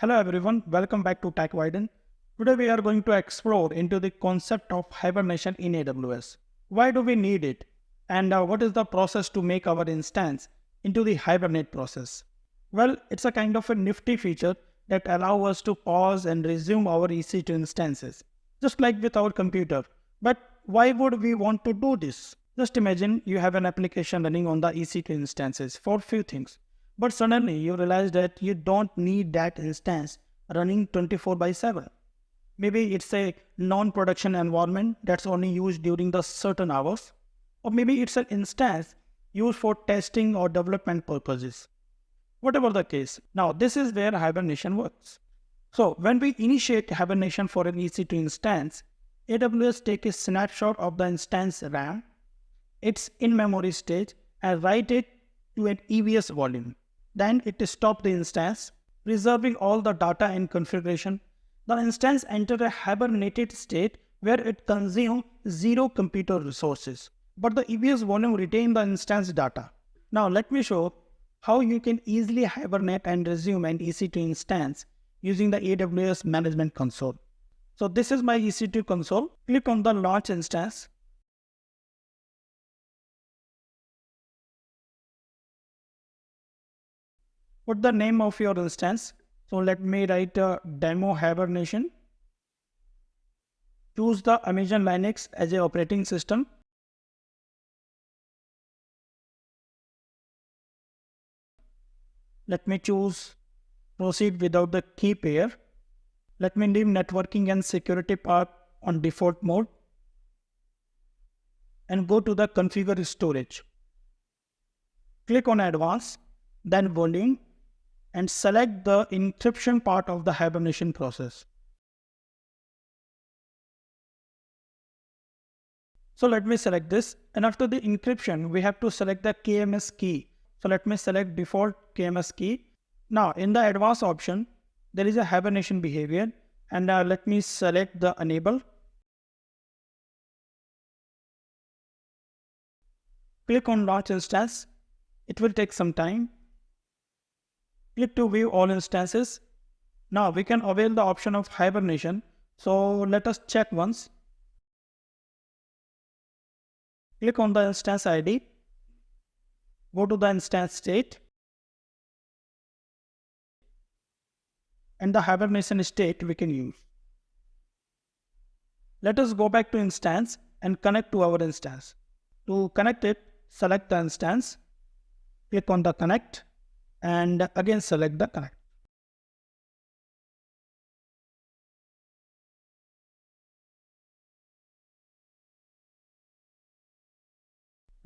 Hello everyone, welcome back to Techwiden. Today we are going to explore into the concept of hibernation in AWS. Why do we need it? And what is the process to make our instance into the hibernate process? Well, it's a kind of a nifty feature that allows us to pause and resume our EC2 instances, just like with our computer. But why would we want to do this? Just imagine you have an application running on the EC2 instances for few things. But suddenly you realize that you don't need that instance running 24/7. Maybe it's a non-production environment that's only used during the certain hours. Or maybe it's an instance used for testing or development purposes. Whatever the case. Now this is where hibernation works. So when we initiate hibernation for an EC2 instance, AWS takes a snapshot of the instance RAM, its in-memory stage, and write it to an EVS volume. Then it stops the instance, preserving all the data and configuration. The instance enters a hibernated state where it consumes zero computer resources, but the EVS volume retains the instance data. Now let me show how you can easily hibernate and resume an EC2 instance using the AWS Management Console. So this is my EC2 console. Click on the Launch Instance. Put the name of your instance. So let me write demo hibernation. Choose the Amazon Linux as an operating system. Let me choose proceed without the key pair. Let me leave networking and security part on default mode. And go to the configure storage. Click on advanced, then volume, and select the encryption part of the hibernation process. So let me select this, and after the encryption, we have to select the KMS key. So let me select default KMS key. Now in the advanced option, there is a hibernation behavior, and let me select the enable. Click on launch instance. It will take some time. Click to view all instances. Now we can avail the option of hibernation. So let us check once. Click on the instance ID. Go to the instance state. And the hibernation state we can use. Let us go back to instance and connect to our instance. To connect it, select the instance. Click on the connect. And again select the connect.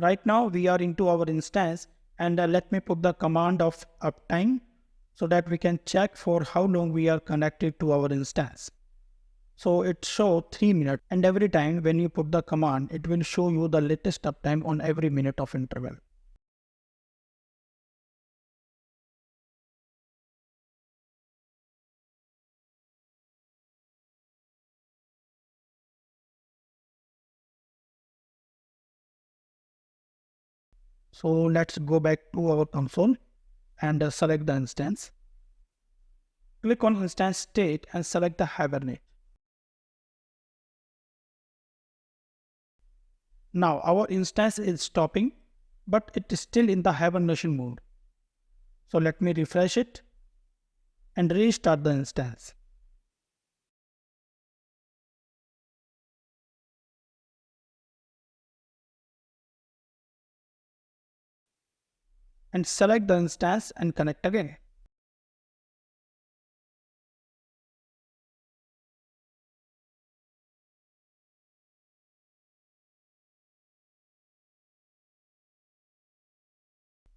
Right now we are into our instance, and let me put the command of uptime so that we can check for how long we are connected to our instance. So it shows 3 minutes, and every time when you put the command, it will show you the latest uptime on every minute of interval. So let's go back to our console and select the instance. Click on instance state and select the hibernate. Now our instance is stopping, but it is still in the hibernation mode. So let me refresh it and restart the instance. And select the instance and connect again.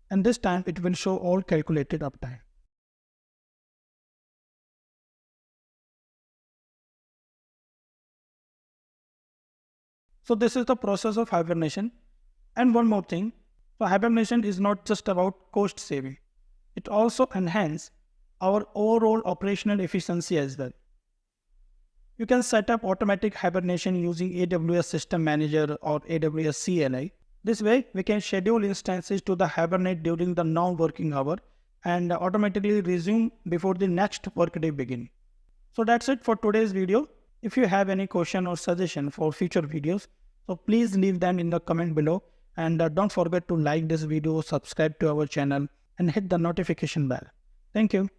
And this time it will show all calculated uptime. So this is the process of hibernation. And one more thing, so hibernation is not just about cost saving. It also enhances our overall operational efficiency as well. You can set up automatic hibernation using AWS System Manager or AWS CLI. This way, we can schedule instances to the hibernate during the non-working hour and automatically resume before the next workday begin. So that's it for today's video. If you have any question or suggestion for future videos, so please leave them in the comment below, and don't forget to like this video, subscribe to our channel and hit the notification bell. Thank you.